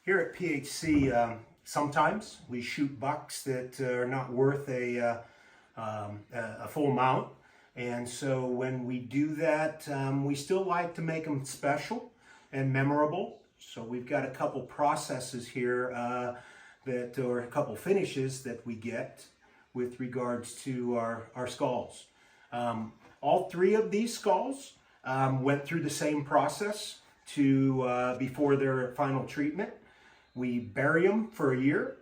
Here at PHC, sometimes we shoot bucks that are not worth a full mount. And so when we do that, we still like to make them special and memorable. So we've got a couple processes here or a couple finishes that we get with regards to our skulls. All three of these skulls went through the same process before their final treatment. We bury them for a year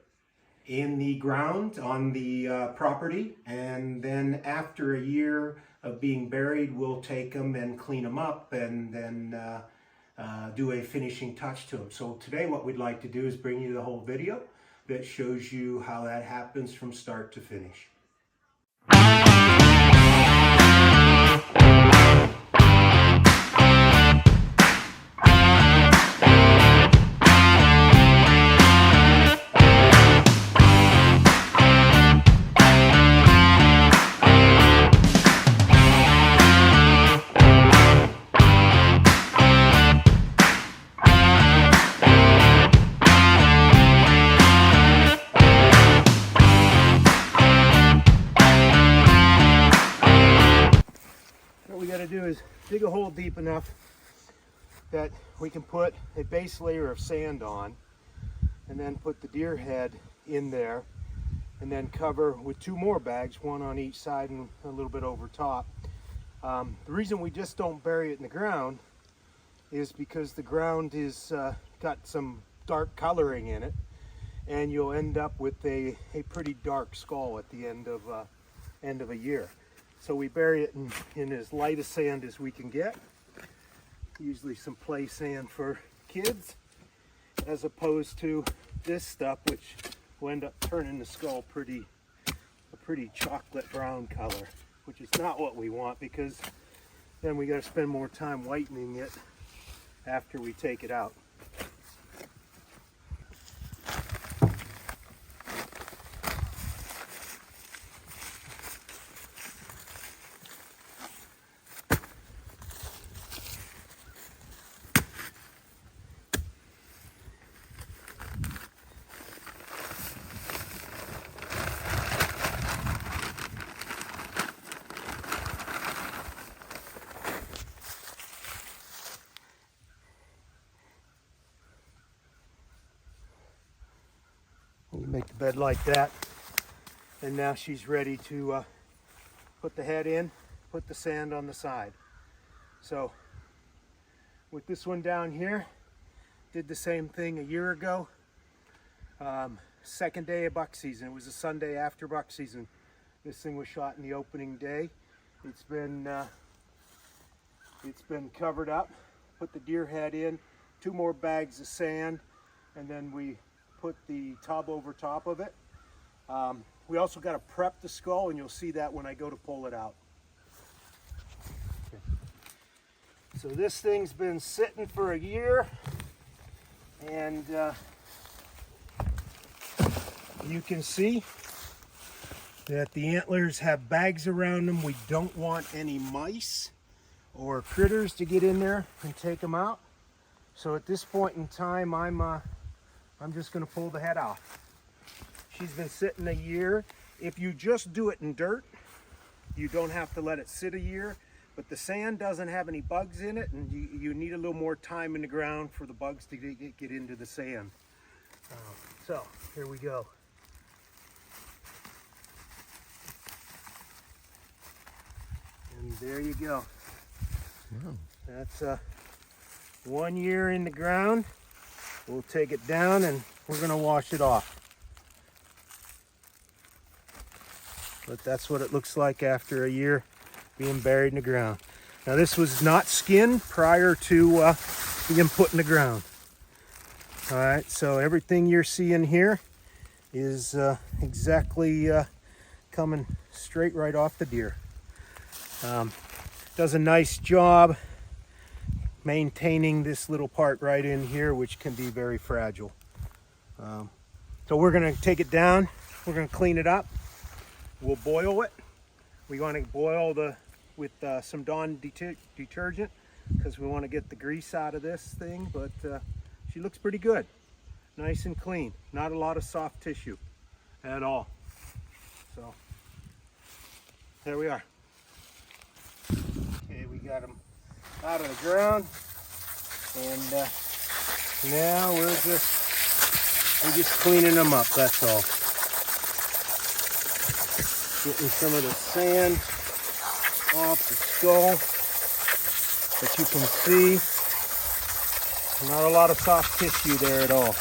in the ground on the property, and then after a year of being buried, we'll take them and clean them up and then do a finishing touch to them. So today what we'd like to do is bring you the whole video that shows you how that happens from start to finish. What we got to do is dig a hole deep enough that we can put a base layer of sand on, and then put the deer head in there, and then cover with two more bags, one on each side and a little bit over top. The reason we just don't bury it in the ground is because the ground is got some dark coloring in it, and you'll end up with a pretty dark skull at the end of a year. So we bury it in as light a sand as we can get, usually some play sand for kids, as opposed to this stuff, which will end up turning the skull a pretty chocolate brown color, which is not what we want, because then we got to spend more time whitening it after we take it out. You make the bed like that, and now she's ready to put the head in, put the sand on the side. So with this one down here, did the same thing a year ago. Second day of buck season. It was a Sunday after buck season. This thing was shot in the opening day. It's been covered up. Put the deer head in, two more bags of sand, and then we put the tub over top of it. We also got to prep the skull, and you'll see that when I go to pull it out. Okay. So this thing's been sitting for a year, and you can see that the antlers have bags around them. We don't want any mice or critters to get in there and take them out. So at this point in time, I'm just going to pull the head off. She's been sitting a year. If you just do it in dirt, you don't have to let it sit a year, but the sand doesn't have any bugs in it, and you need a little more time in the ground for the bugs to get into the sand. So here we go. And there you go. Wow. That's 1 year in the ground. We'll take it down and we're going to wash it off. But that's what it looks like after a year being buried in the ground. Now this was not skinned prior to being put in the ground. All right, so everything you're seeing here is exactly coming straight right off the deer. Does a nice job maintaining this little part right in here, which can be very fragile. So we're going to take it down, we're going to clean it up, we'll boil it. We want to boil with some Dawn detergent, because we want to get the grease out of this thing, but she looks pretty good. nice and clean. Not a lot of soft tissue at all. So there we are. Okay, we got them out of the ground, and now we're just cleaning them up. That's all. Getting some of the sand off the skull. But you can see not a lot of soft tissue there at all.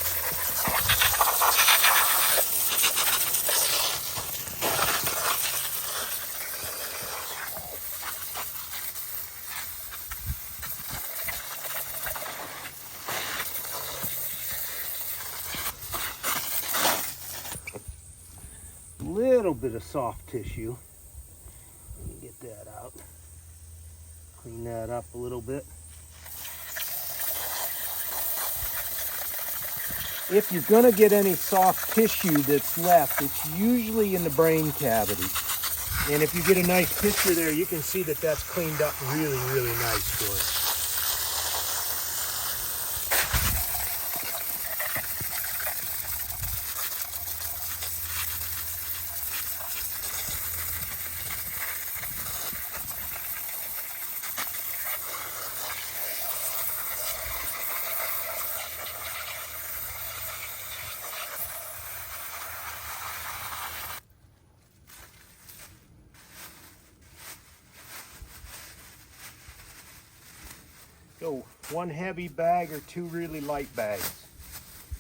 Little bit of soft tissue. Let me get that out. Clean that up a little bit. If you're going to get any soft tissue that's left, it's usually in the brain cavity. And if you get a nice picture there, you can see that that's cleaned up really, really nice for it. So one heavy bag or two really light bags,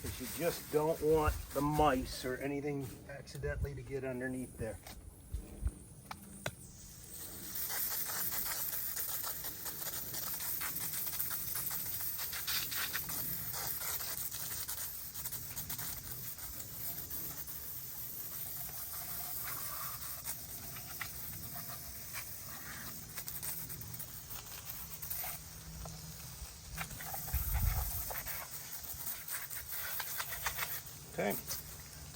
because you just don't want the mice or anything accidentally to get underneath there. Okay,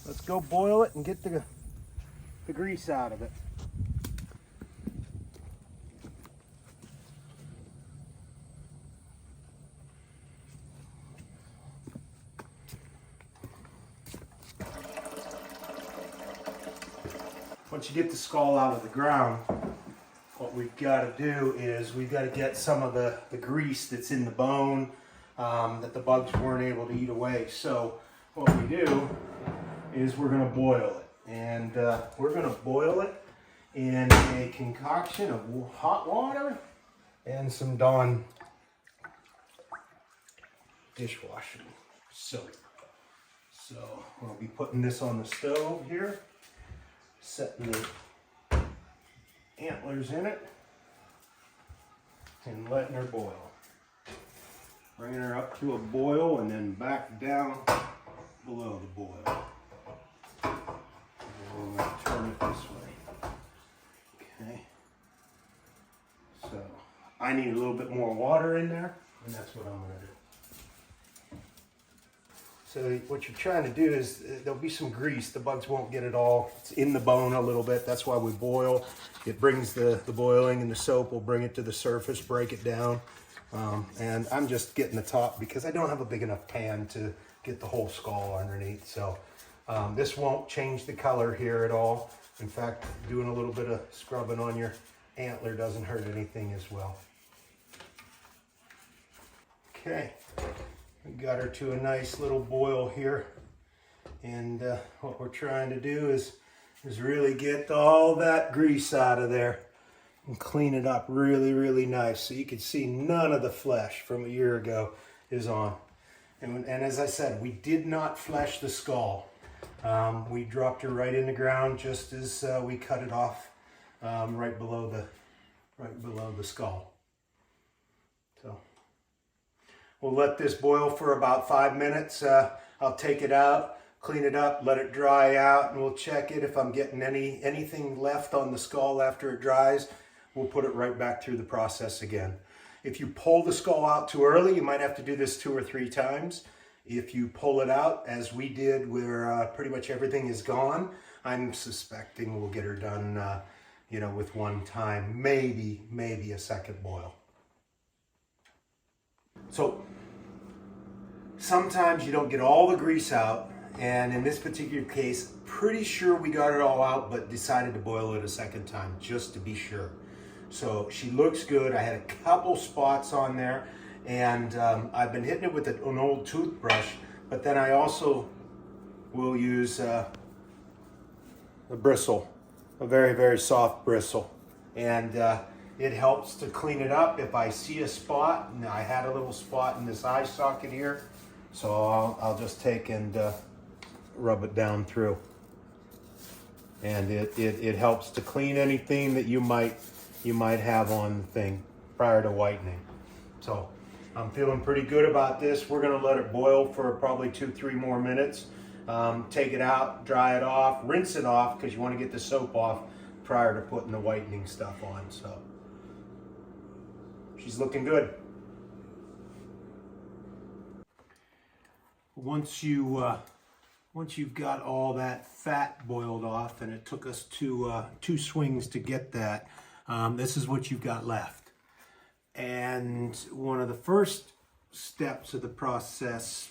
let's go boil it and get the grease out of it. Once you get the skull out of the ground, what we've got to do is we've got to get some of the grease that's in the bone that the bugs weren't able to eat away. So what we do is we're going to boil it, and we're going to boil it in a concoction of hot water and some Dawn dishwashing soap. So we'll be putting this on the stove here, setting the antlers in it, and letting her boil. Bringing her up to a boil and then back down below the boil. And we'll turn it this way. Okay. So I need a little bit more water in there, and that's what I'm going to do. So what you're trying to do is there'll be some grease. The bugs won't get it all. It's in the bone a little bit. That's why we boil. It brings the boiling, and the soap will bring it to the surface, break it down. And I'm just getting the top because I don't have a big enough pan to get the whole skull underneath. So this won't change the color here at all. In fact, doing a little bit of scrubbing on your antler doesn't hurt anything as well. Okay, we got her to a nice little boil here. And what we're trying to do is really get all that grease out of there and clean it up really, really nice. So you can see none of the flesh from a year ago is on. And as I said, we did not flesh the skull. We dropped her right in the ground just as we cut it off right below the skull. So we'll let this boil for about 5 minutes. I'll take it out, clean it up, let it dry out, and we'll check it. If I'm getting anything left on the skull after it dries, we'll put it right back through the process again. If you pull the skull out too early, you might have to do this 2 or 3 times. If you pull it out, as we did, where pretty much everything is gone, I'm suspecting we'll get her done, with 1 time, maybe a second boil. So sometimes you don't get all the grease out, and in this particular case, pretty sure we got it all out, but decided to boil it a second time just to be sure. So she looks good. I had a couple spots on there, and I've been hitting it with an old toothbrush, but then I also will use a bristle, a very, very soft bristle, and it helps to clean it up. If I see a spot, and I had a little spot in this eye socket here, so I'll just take and rub it down through, and it helps to clean anything that you might have on the thing prior to whitening. So I'm feeling pretty good about this. We're gonna let it boil for probably 2-3 more minutes. Take it out, dry it off, rinse it off, because you want to get the soap off prior to putting the whitening stuff on. So she's looking good. Once you've got all that fat boiled off, and it took us 2 swings to get that, this is what you've got left. And one of the first steps of the process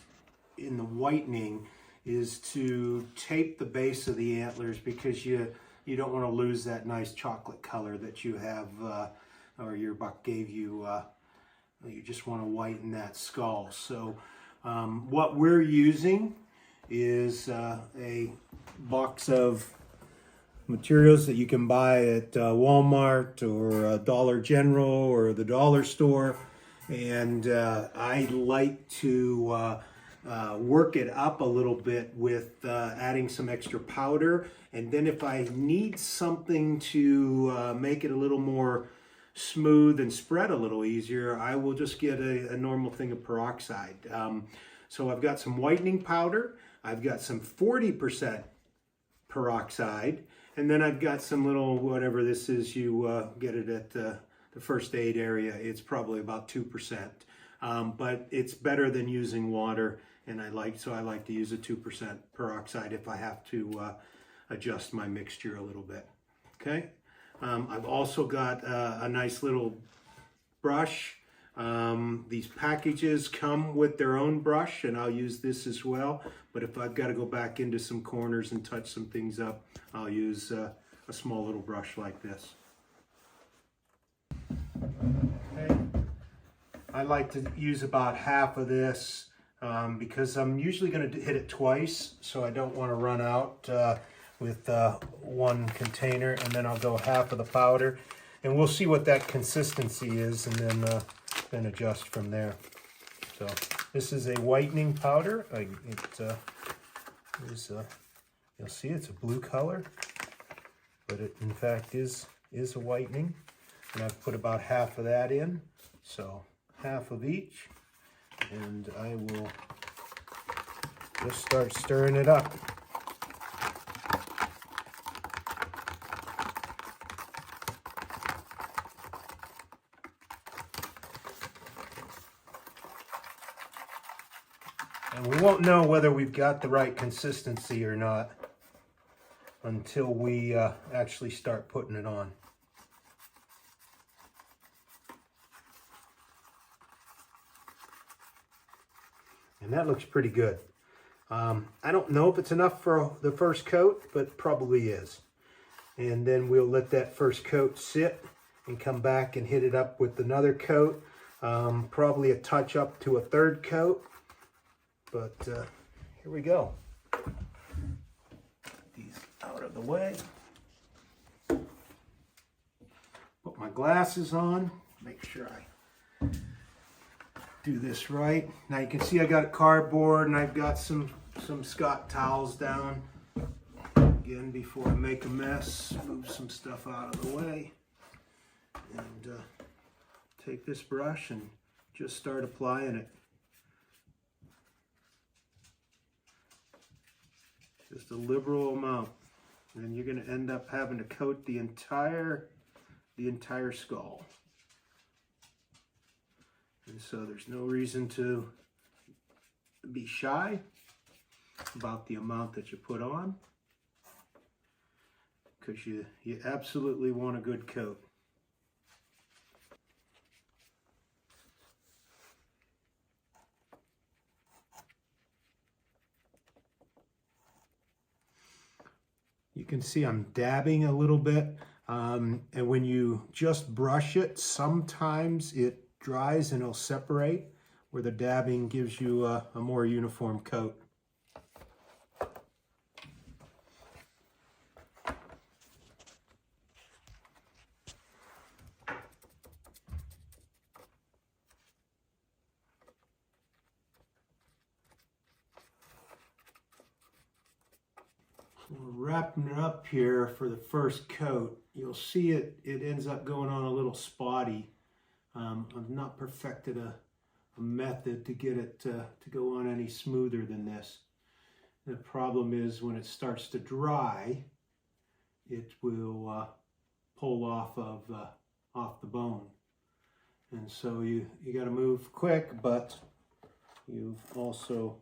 in the whitening is to tape the base of the antlers, because you don't want to lose that nice chocolate color that you have, or your buck gave you. You just want to whiten that skull. So what we're using is a box of materials that you can buy at Walmart or Dollar General or the dollar store, and I like to work it up a little bit with adding some extra powder, and then if I need something to make it a little more smooth and spread a little easier, I will just get a normal thing of peroxide. So I've got some whitening powder, I've got some 40% peroxide, and then I've got some little, whatever this is, you get it at the first aid area, it's probably about 2%. But it's better than using water, and I like to use a 2% peroxide if I have to adjust my mixture a little bit. Okay, I've also got a nice little brush. These packages come with their own brush, and I'll use this as well, but if I've got to go back into some corners and touch some things up, I'll use a small little brush like this. Okay. I like to use about half of this because I'm usually going to hit it twice, so I don't want to run out with one container, and then I'll go half of the powder, and we'll see what that consistency is, and then adjust from there. So this is a whitening powder. You'll see it's a blue color, but it in fact is a whitening, and I've put about half of that in, so half of each, and I will just start stirring it up. And we won't know whether we've got the right consistency or not until we actually start putting it on. And that looks pretty good. I don't know if it's enough for the first coat, but probably is. And then we'll let that first coat sit and come back and hit it up with another coat. Probably a touch up to a third coat. But here we go. Put these out of the way. Put my glasses on. Make sure I do this right. Now you can see I got cardboard, and I've got some Scott towels down. Again, before I make a mess, move some stuff out of the way. And take this brush and just start applying it. Just a liberal amount, and you're going to end up having to coat the entire skull. And so there's no reason to be shy about the amount that you put on, because you absolutely want a good coat. can see I'm dabbing a little bit. And when you just brush it, sometimes it dries and it'll separate, where the dabbing gives you a more uniform coat. We're wrapping it up here for the first coat. You'll see it ends up going on a little spotty. I've not perfected a method to get it to go on any smoother than this. The problem is when it starts to dry, it will pull off the bone. And so you got to move quick, but you've also,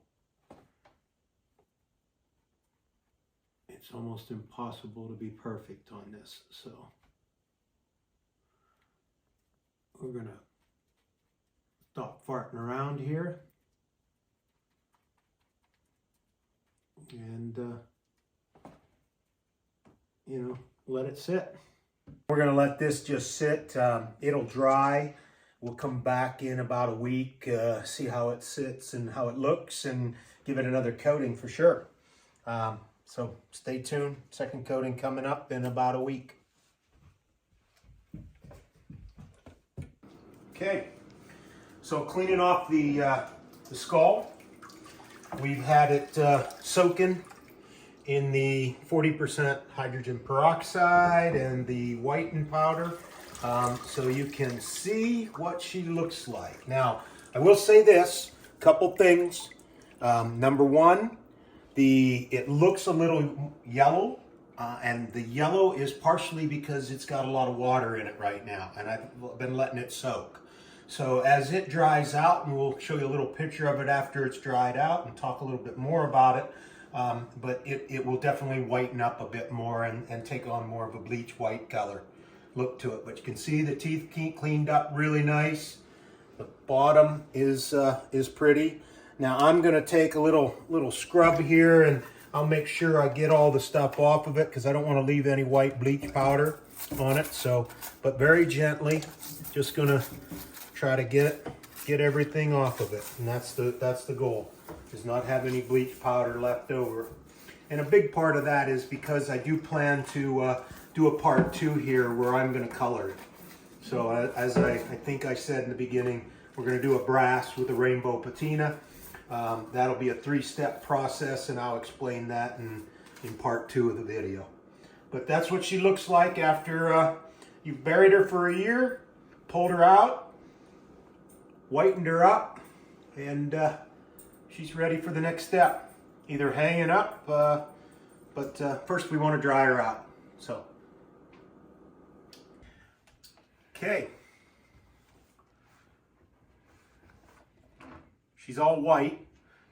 it's almost impossible to be perfect on this. So we're going to stop farting around here and, you know, let it sit. We're going to let this just sit. It'll dry. We'll come back in about a week, see how it sits and how it looks, and give it another coating for sure. So stay tuned. Second coating coming up in about a week. Okay, so cleaning off the skull. We've had it soaking in the 40% hydrogen peroxide and the whitening powder, so you can see what she looks like. Now, I will say this, couple things. Number one, it looks a little yellow, and the yellow is partially because it's got a lot of water in it right now, and I've been letting it soak. So as it dries out, and we'll show you a little picture of it after it's dried out and talk a little bit more about it, but it will definitely whiten up a bit more and take on more of a bleach white color look to it. But you can see the teeth cleaned up really nice. The bottom is pretty. Now I'm going to take a little scrub here, and I'll make sure I get all the stuff off of it because I don't want to leave any white bleach powder on it. So, but very gently, just going to try to get everything off of it, and that's the goal, is not have any bleach powder left over. And a big part of that is because I do plan to do a part 2 here where I'm going to color it. So as I think I said in the beginning, we're going to do a brass with a rainbow patina. That'll be a 3-step process, and I'll explain that in part 2 of the video. But that's what she looks like after you've buried her for a year, pulled her out, whitened her up, and she's ready for the next step, either hanging up, but first we want to dry her out. So, okay, she's all white.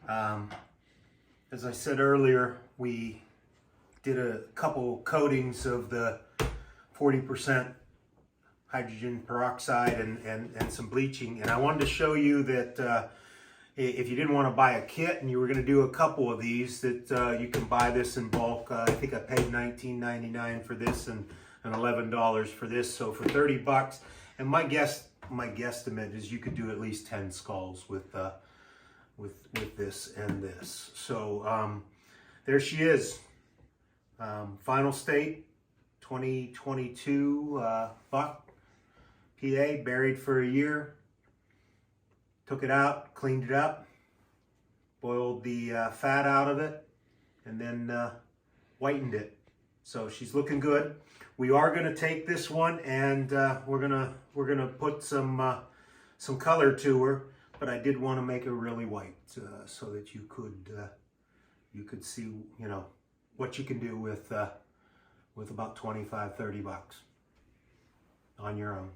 As I said earlier, we did a couple coatings of the 40% hydrogen peroxide and some bleaching, and I wanted to show you that if you didn't want to buy a kit and you were going to do a couple of these, that you can buy this in bulk. I think I paid $19.99 for this and $11 for this, so for 30 bucks. And my guesstimate is you could do at least 10 skulls with this and this. So there she is, final state, 2022 buck. PA, buried for a year, took it out, cleaned it up, boiled the fat out of it, and then whitened it. So she's looking good. We are going to take this one, and we're gonna put some color to her, but I did want to make her really white so that you could see, you know, what you can do with about 25-30 bucks on your own.